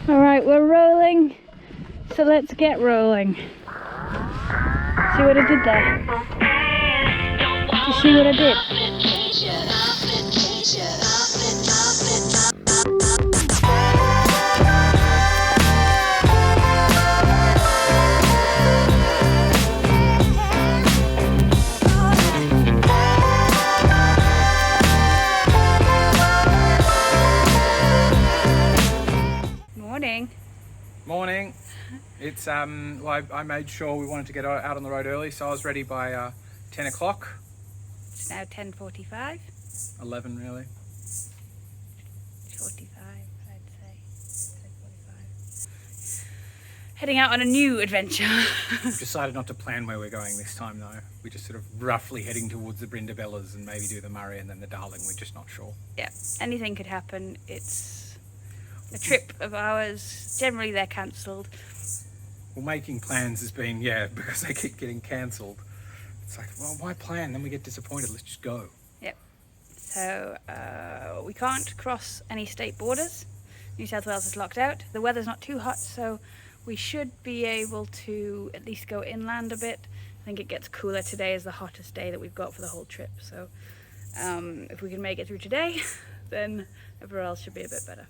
Alright, we're rolling, so let's get rolling. See what I did there? Did you see what I did? Morning. It's well, I made sure we wanted to get out on the road early, so I was ready by 10 o'clock. It's now 10:45. 11 really. 45, I'd say. 10:45. Heading out on a new adventure. We've decided not to plan where we're going this time though. We're just sort of roughly heading towards the Brindabellas and maybe do the Murray and then the Darling. We're just not sure. Yeah, anything could happen. It's a trip of ours. Generally they're cancelled. Well, making plans has been, because they keep getting cancelled. It's like, well, why plan? Then we get disappointed. Let's just go. Yep. So we can't cross any state borders. New South Wales is locked out. The weather's not too hot, so we should be able to at least go inland a bit. I think it gets cooler. Today is the hottest day that we've got for the whole trip. So if we can make it through today, then everywhere else should be a bit better.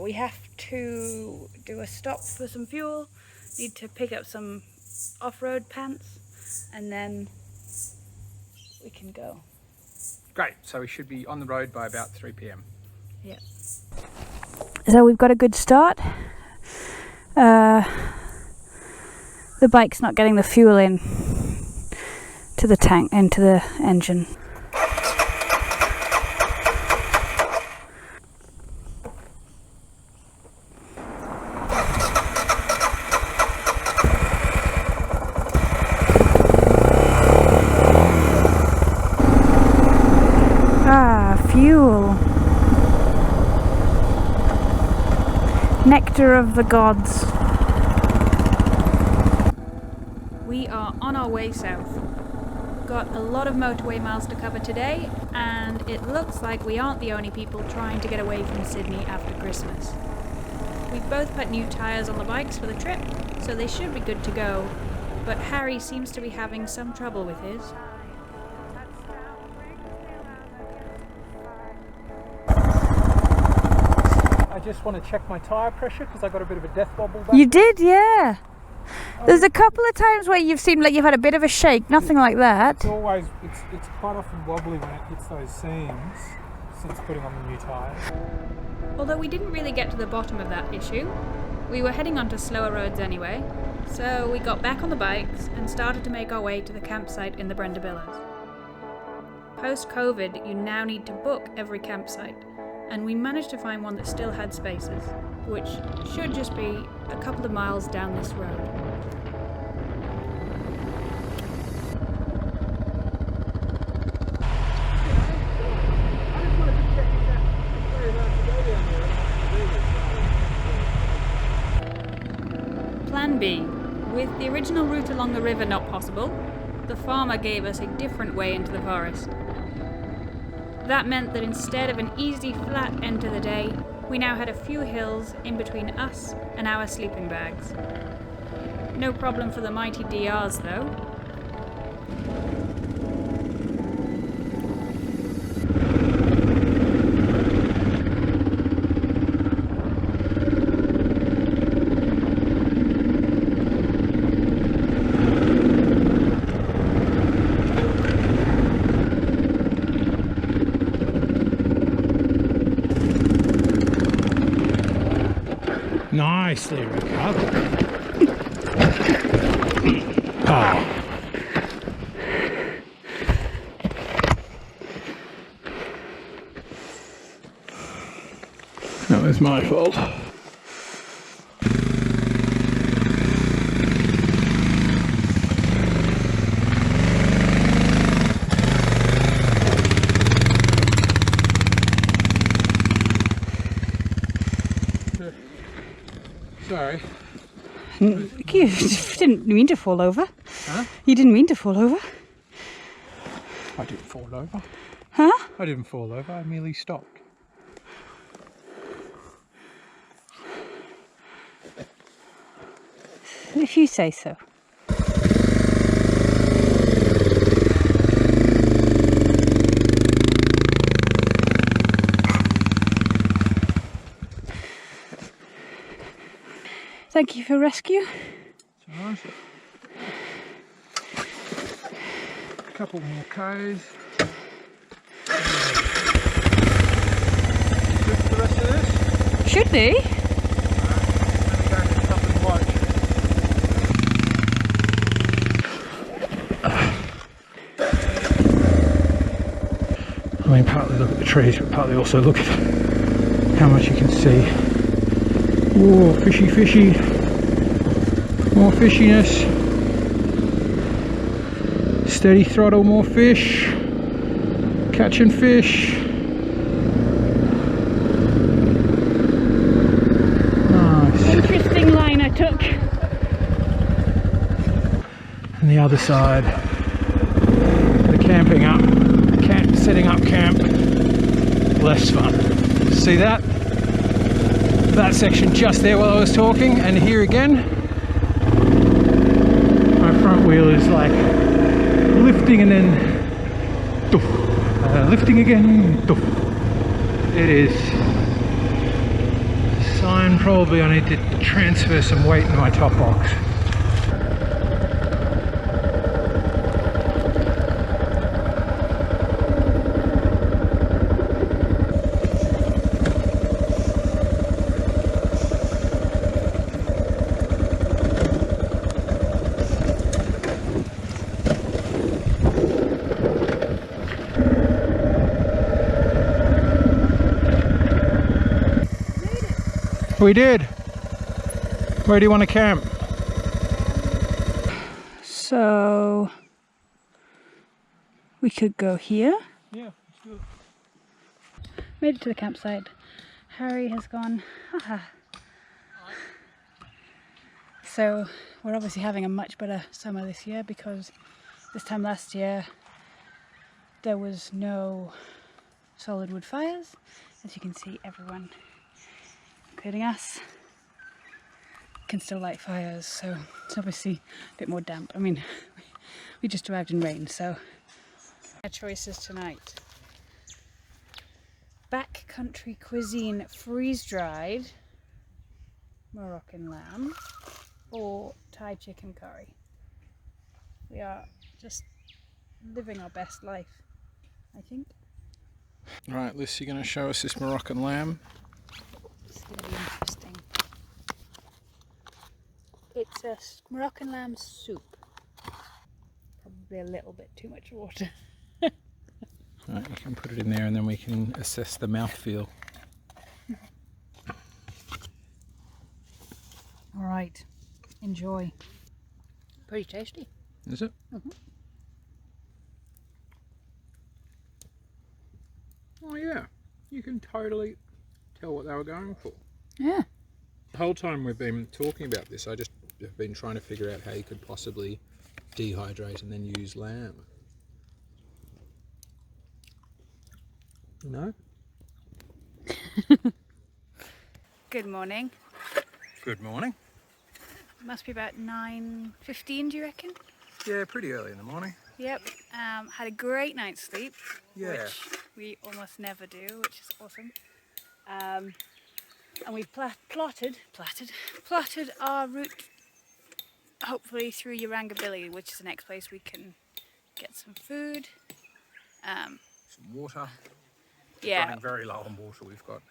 We have to do a stop for some fuel, need to pick up some off-road pants, and then we can go. Great, so we should be on the road by about 3 p.m. Yeah. So we've got a good start. The bike's not getting the fuel in to the tank, into the engine. Fuel. Nectar of the gods. We are on our way south. Got a lot of motorway miles to cover today, and it looks like we aren't the only people trying to get away from Sydney after Christmas. We've both put new tyres on the bikes for the trip, so they should be good to go, but Harry seems to be having some trouble with his. I just want to check my tyre pressure because I got a bit of a death wobble back. You did, yeah. There's a couple of times where you've seemed like you've had a bit of a shake, nothing like that. It's always, it's quite often wobbly when it hits those seams since putting on the new tyres. Although we didn't really get to the bottom of that issue, we were heading onto slower roads anyway, so we got back on the bikes and started to make our way to the campsite in the Brindabellas. Post-COVID, you now need to book every campsite, and we managed to find one that still had spaces, which should just be a couple of miles down this road. Plan B. With the original route along the river not possible, the farmer gave us a different way into the forest. That meant that instead of an easy flat end to the day, we now had a few hills in between us and our sleeping bags. No problem for the mighty DRs though. Nicely recovered. Oh. That was my fault. Sorry. You didn't mean to fall over. Huh? You didn't mean to fall over. I didn't fall over. Huh? I didn't fall over, I merely stopped. If you say so. Thank you for rescue. It's alright. A couple more Ks. Good for the rest of this? Should be. Let me go and stop and watch. I mean, partly look at the trees, but partly also look at how much you can see. Whoa, fishy, fishy. More fishiness. Steady throttle, more fish. Catching fish. Nice. Interesting line I took. And the other side, the camping up, setting up camp, less fun. See that? That section just there while I was talking, and here again, my front wheel is like lifting and then doof, lifting again, doof. It is a sign probably I need to transfer some weight into my top box. We did. Where do you want to camp? So we could go here. Yeah, let's do it. Made it to the campsite. Harry has gone. Haha. So we're obviously having a much better summer this year because this time last year there was no solid wood fires. As you can see, everyone, including us, can still light fires, so it's obviously a bit more damp. I mean, we just arrived in rain, so our choices tonight: backcountry cuisine, freeze-dried Moroccan lamb, or Thai chicken curry. We are just living our best life, I think. Right, Liz, you're going to show us this Moroccan lamb. It's going to be interesting. It's a Moroccan lamb soup. Probably a little bit too much water. Right, you can put it in there and then we can assess the mouthfeel. Alright, enjoy. Pretty tasty. Is it? Mm-hmm. Oh yeah, you can totally tell what they were going for. Yeah. The whole time we've been talking about this, I just have been trying to figure out how you could possibly dehydrate and then use lamb. No? Good morning. Good morning. It must be about 9:15, do you reckon? Yeah, pretty early in the morning. Yep. Had a great night's sleep, Yeah. which we almost never do, which is awesome. And we've plotted our route, hopefully through Yarangobilly, which is the next place we can get some food. Some water. Yeah. Running very low on water. We've got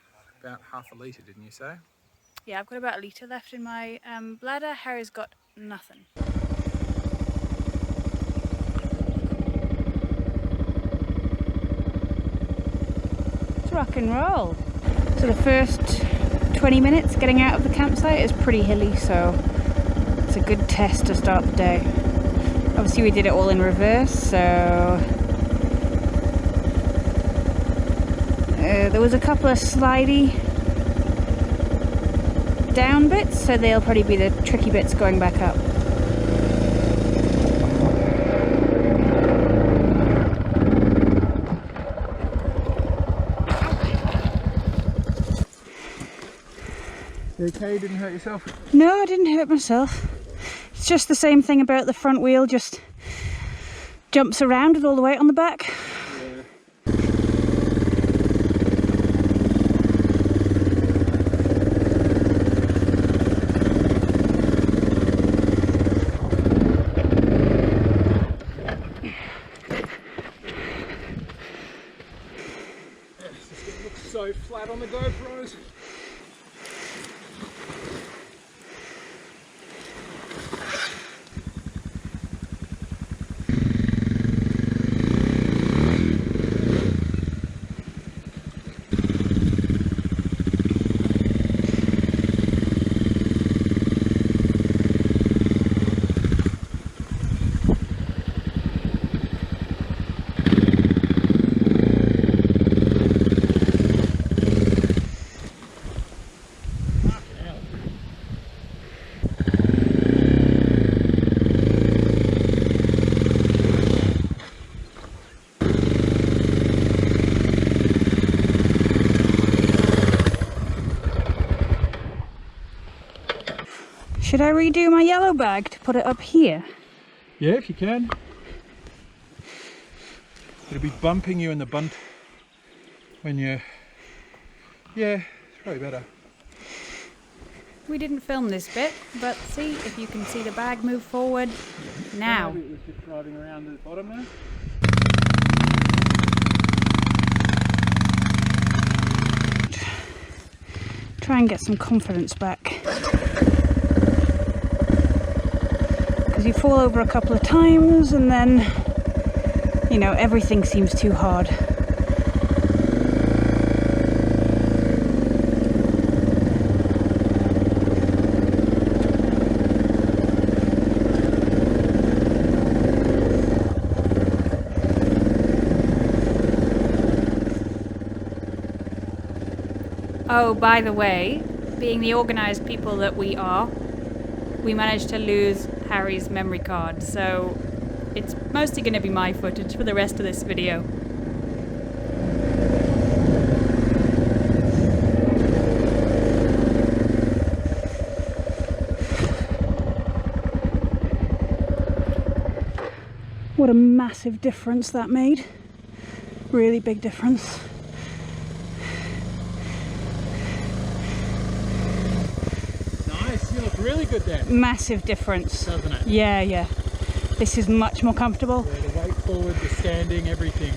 about half a litre, didn't you say? Yeah, I've got about a litre left in my bladder. Harry's got nothing. It's rock and roll. So the first 20 minutes getting out of the campsite is pretty hilly, so it's a good test to start the day. Obviously we did it all in reverse, so there was a couple of slidey down bits, so they'll probably be the tricky bits going back up. You okay? You didn't hurt yourself? No, I didn't hurt myself. just the same thing about the front wheel, just jumps around with all the weight on the back. So flat on the GoPros. Should I redo my yellow bag to put it up here? Yeah, if you can. It'll be bumping you in the bunt when you... Yeah, it's probably better. We didn't film this bit, but see if you can see the bag move forward now. Maybe it was just riding around the bottom there. Try and get some confidence back. Because you fall over a couple of times and then, you know, everything seems too hard. Oh, by the way, being the organised people that we are, we managed to lose Harry's memory card, so it's mostly going to be my footage for the rest of this video. What a massive difference that made. Really big difference. You look really good there. Massive difference. Doesn't it? Yeah, yeah. This is much more comfortable. Yeah, the weight forward, the standing, everything.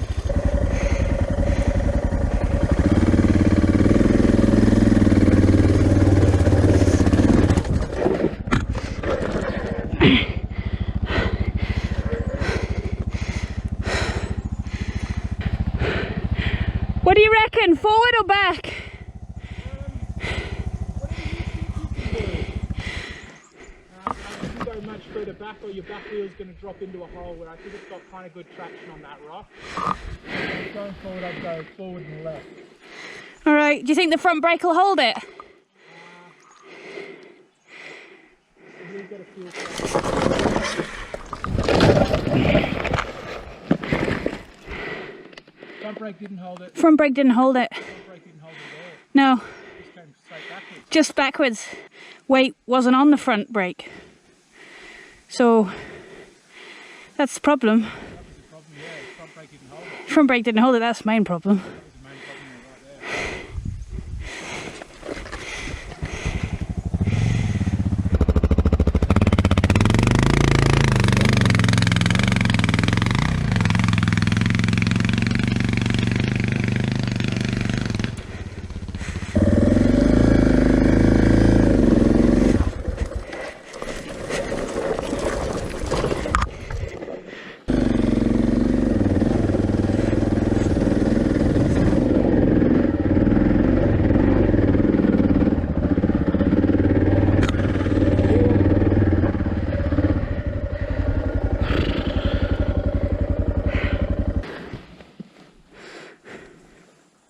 What do you reckon? Forward or back? Much further back, or your back wheel's going to drop into a hole where I think it's got kind of good traction on that rock. Going forward, I'd go forward and left. Alright, do you think the front brake will hold it? You'll get a feel Front brake didn't hold it. Front brake didn't hold it. Front brake didn't hold it at all. No. Just came straight backwards. Just backwards. Weight wasn't on the front brake. So that's the problem. That was the problem, yeah. Front brake didn't hold it. Front brake didn't hold it, that's the main problem. That was the main problem right there.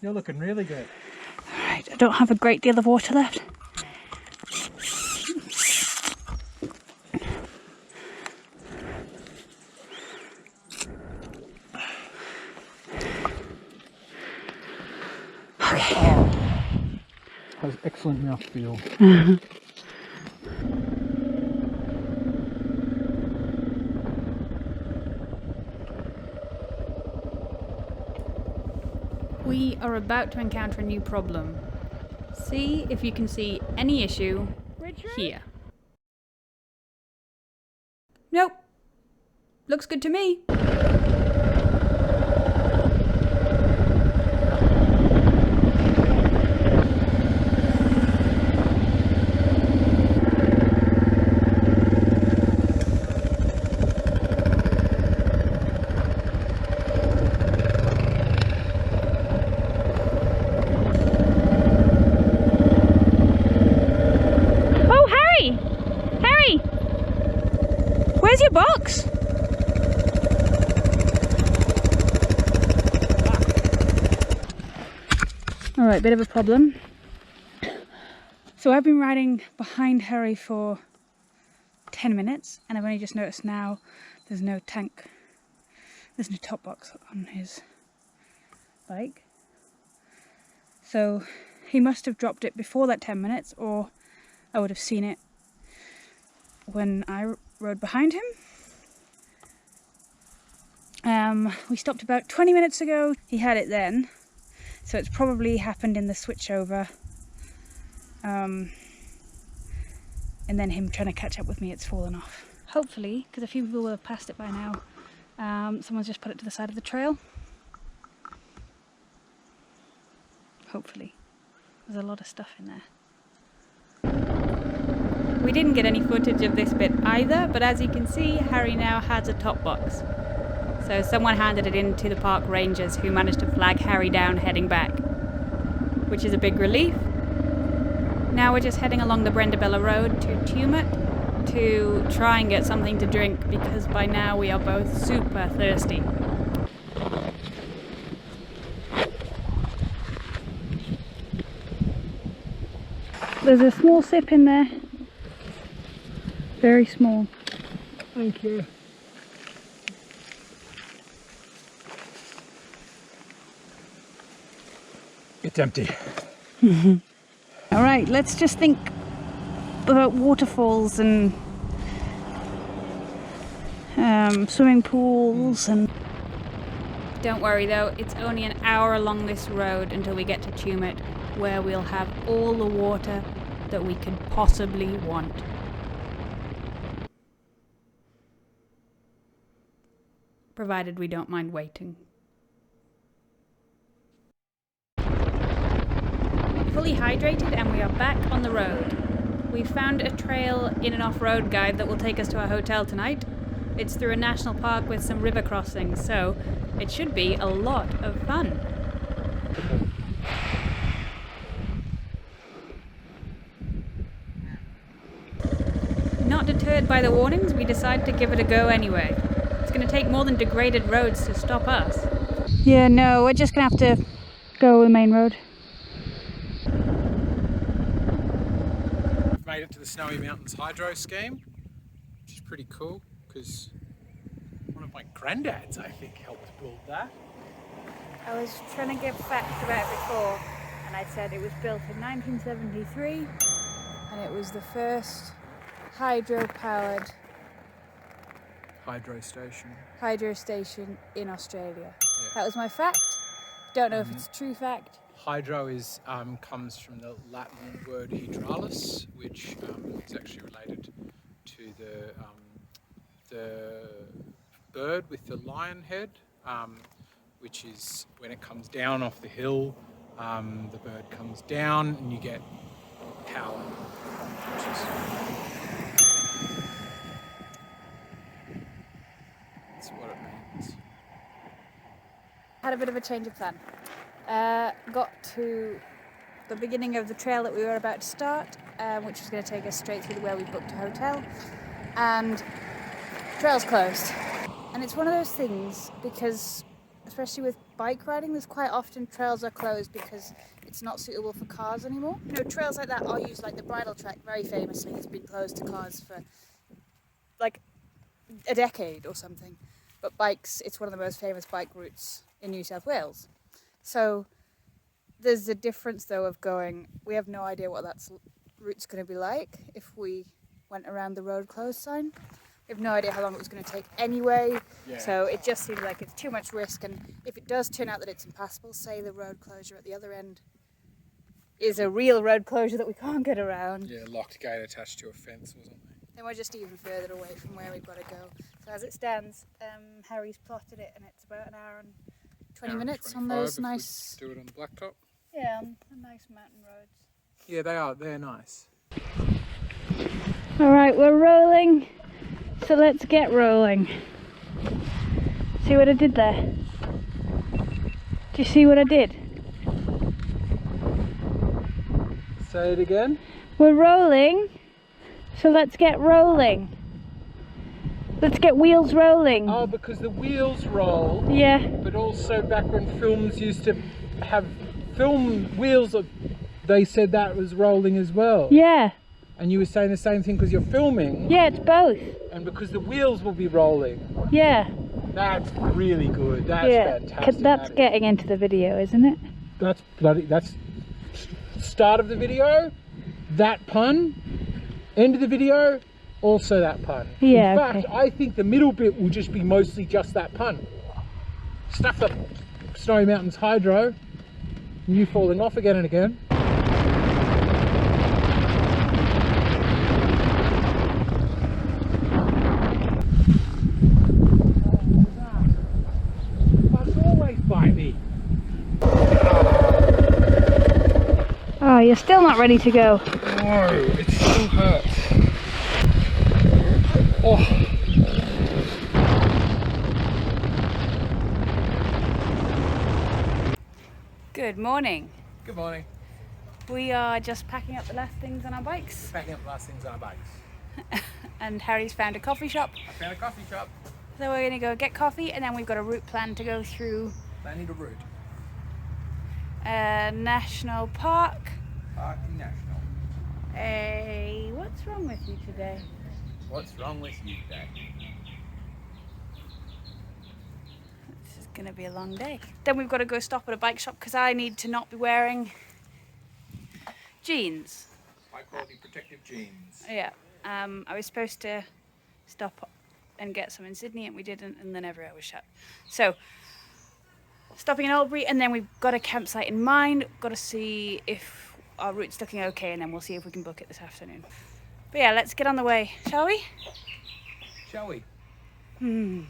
You're looking really good. Alright, I don't have a great deal of water left. Okay. Oh, has excellent mouthfeel. are about to encounter a new problem. See if you can see any issue here. Nope. Looks good to me. Where's your box? Alright, bit of a problem. So I've been riding behind Harry for 10 minutes and I've only just noticed now there's no tank, there's no top box on his bike. So he must have dropped it before that 10 minutes or I would have seen it when I rode behind him. We stopped about 20 minutes ago. He had it then, so it's probably happened in the switchover. And then him trying to catch up with me, it's fallen off. Hopefully, because a few people will have passed it by now, someone's just put it to the side of the trail. Hopefully. There's a lot of stuff in there. We didn't get any footage of this bit either, but as you can see, Harry now has a top box. So someone handed it in to the park rangers who managed to flag Harry down heading back, which is a big relief. Now we're just heading along the Brendabella Road to Tumut to try and get something to drink because by now we are both super thirsty. There's a small sip in there. Very small. Thank you. It's empty. All right, let's just think about waterfalls and swimming pools and... Don't worry though, it's only an hour along this road until we get to Tumut, where we'll have all the water that we could possibly want. Provided we don't mind waiting. Fully hydrated and we are back on the road. We found a trail in an off-road guide that will take us to our hotel tonight. It's through a national park with some river crossings, so it should be a lot of fun. Not deterred by the warnings, we decide to give it a go anyway. It's going to take more than degraded roads to stop us. Yeah, no, we're just going to have to go the main road. We've made it to the Snowy Mountains hydro scheme, which is pretty cool because one of my granddads, I think, helped build that. I was trying to give facts about it before, and I said it was built in 1973, and it was the first hydro-powered hydro station in Australia. Yeah. That was my fact. Don't know if it's a true fact. Hydro is comes from the Latin word hydralis, which is actually related to the bird with the lion head, which is when it comes down off the hill, the bird comes down and you get power. Which that's what it means. Had a bit of a change of plan. Got to the beginning of the trail that we were about to start, which was going to take us straight through where we booked a hotel, and trail's closed. And it's one of those things because, especially with bike riding, there's quite often trails are closed because it's not suitable for cars anymore. You know, trails like that are used, like the bridle track very famously has been closed to cars for like a decade or something. But bikes, it's one of the most famous bike routes in New South Wales. So there's a difference though of going, we have no idea what that route's going to be like if we went around the road closed sign. We We have no idea how long it was going to take anyway. Yeah. So it just seems like it's too much risk. And if it does turn out that it's impassable, say the road closure at the other end is a real road closure that we can't get around, Yeah, locked gate attached to a fence or something. then we're just even further away from where we've got to go. So as it stands, Harry's plotted it, and it's about an hour and 20 minutes on those nice... Do it on the blacktop. Yeah, on nice mountain roads. Yeah, they are. They're nice. Alright, we're rolling, so let's get rolling. See what I did there? Do you see what I did? Say it again. We're rolling, so let's get rolling. Let's get wheels rolling. Oh, because the wheels roll. Yeah. But also back when films used to have film wheels, they said that was rolling as well. Yeah. And you were saying the same thing because you're filming. Yeah, it's both. And because the wheels will be rolling. Yeah. That's really good. That's fantastic. That's getting into the video, isn't it? That's bloody. That's start of the video. That pun. End of the video. Also that pun. Yeah. In fact, I think the middle bit will just be mostly just that pun. Stuff the Snowy Mountains hydro. And you falling off again and again. Bugs always bite me. Oh, you're still not ready to go. No, it still hurts. Oh. Good morning. Good morning. We are just packing up the last things on our bikes. Packing up the last things on our bikes. And Harry's found a coffee shop. I found a coffee shop. So we're going to go get coffee, and then we've got a route plan to go through Planning a route. National Park. Parking National. What's wrong with you today? What's wrong with you today? This is going to be a long day. Then we've got to go stop at a bike shop because I need to not be wearing jeans. High quality protective jeans. Yeah. I was supposed to stop and get some in Sydney, and we didn't, and then everywhere was shut. So, stopping in Albury, and then we've got a campsite in mind. Got to see if our route's looking okay, and then we'll see if we can book it this afternoon. But yeah, let's get on the way, shall we? Shall we? An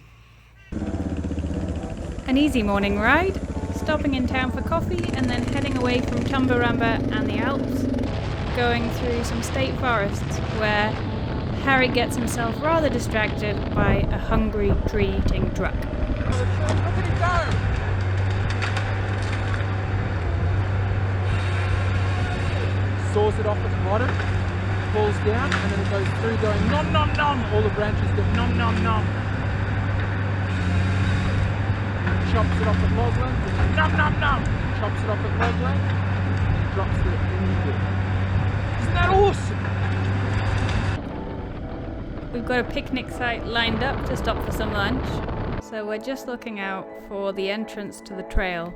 easy morning ride, stopping in town for coffee, and then heading away from Tumbaramba and the Alps, going through some state forests where Harry gets himself rather distracted by a hungry tree-eating truck. Look at it go! Saws it off at the bottom, falls down, and then it goes through going nom nom nom. All the branches go nom nom nom. Chops it off at logland, nom nom nom. Chops it off at logland, drops it in. Isn't that awesome? We've got a picnic site lined up to stop for some lunch, so we're just looking out for the entrance to the trail,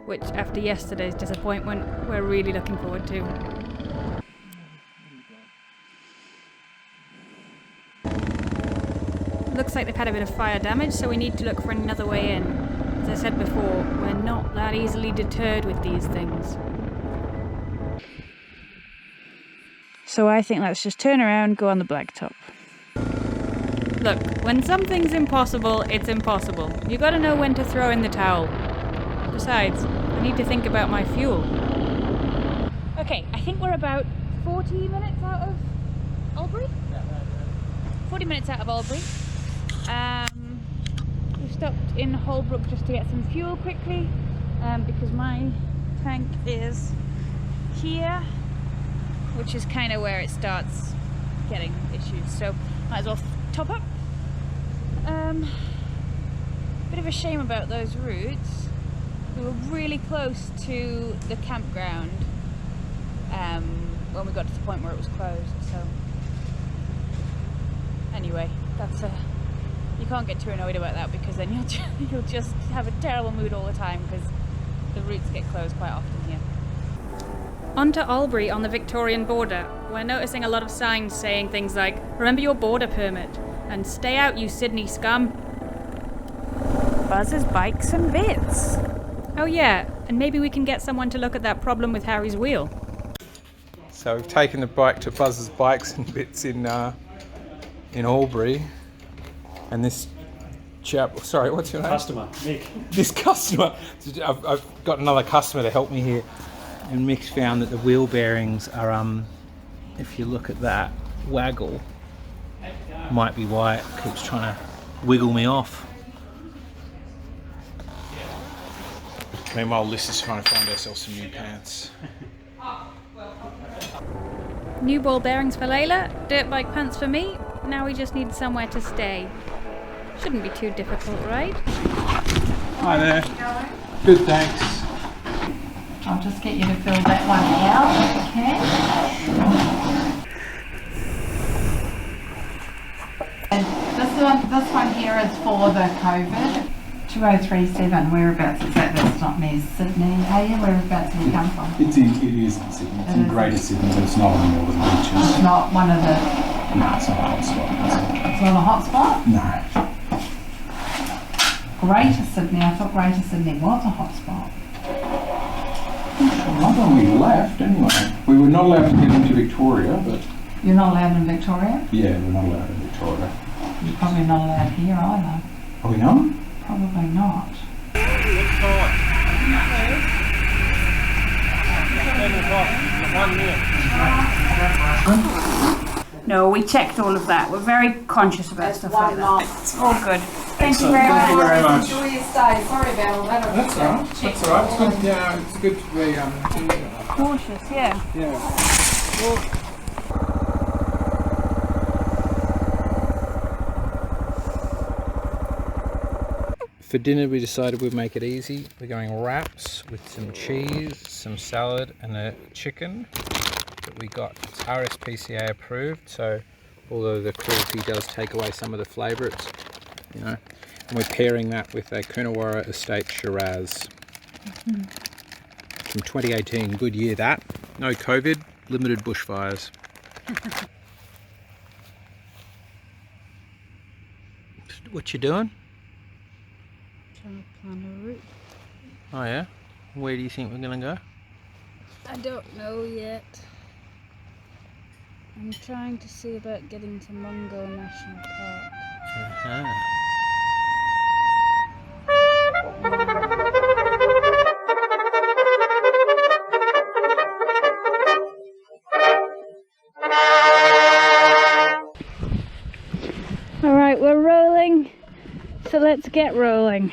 which after yesterday's disappointment we're really looking forward to. Looks like they've had a bit of fire damage, so we need to look for another way in. As I said before, we're not that easily deterred with these things. So I think let's just turn around, go on the blacktop. Look, when something's impossible, it's impossible. You gotta know when to throw in the towel. Besides, I need to think about my fuel. Okay, I think we're about 40 minutes out of Albury? 40 minutes out of Albury. We've stopped in Holbrook just to get some fuel quickly, because my tank is here, which is kind of where it starts getting issues, so might as well top up. Bit of a shame about those routes. We were really close to the campground when we got to the point where it was closed, so anyway, that's you can't get too annoyed about that, because then you'll just have a terrible mood all the time because the routes get closed quite often here. On to Albury on the Victorian border. We're noticing a lot of signs saying things like, remember your border permit, And stay out, you Sydney scum. Buzz's Bikes and Bits. Oh yeah, and maybe we can get someone to look at that problem with Harry's wheel. So we've taken the bike to Buzz's Bikes and Bits in Albury, and this chap, sorry, what's your name? Customer, Mick. This customer, I've got another customer to help me here, and Mick's found that the wheel bearings are, if you look at that waggle, might be why it keeps trying to wiggle me off. Meanwhile, Liz is trying to find herself some new pants. New ball bearings for Layla, dirt bike pants for me. Now we just need somewhere to stay. Shouldn't be too difficult, right? Hi there. Good, thanks. I'll just get you to fill that one out, okay? And this one here is for the COVID. 2037, whereabouts is that? That's not near Sydney. Are you? Whereabouts do you come from? It is in Sydney. It's in Greater Sydney, but it's not on the northern beaches. It's not one of the... No, it's not a hot spot. It's not a hot spot? No. Greater Sydney. I thought Greater Sydney was a hot spot. Not when we left, anyway. We were not allowed to get into Victoria, but... You're not allowed in Victoria? Yeah, we're not allowed in Victoria. You're probably not allowed here either. Are we not? Probably not. No, we checked all of that. We're very conscious about stuff like that. It's all good. Thank you very Thank you much. very much. Enjoy your stay. Sorry about all that. That's all right. That's all right. It's good. Yeah, it's good to be Cautious, yeah. yeah. For dinner, we decided we'd make it easy. We're going wraps with some cheese, some salad, and a chicken that we got. It's RSPCA approved, so although the cruelty does take away some of the flavour, it's, you know, and we're pairing that with a Coonawarra Estate Shiraz from 2018. Good year that. No COVID, limited bushfires. What you doing? Trying to plan a route. Oh yeah? Where do you think we're gonna go? I don't know yet. I'm trying to see about getting to Mungo National Park. Uh-huh. Alright, we're rolling, so let's get rolling.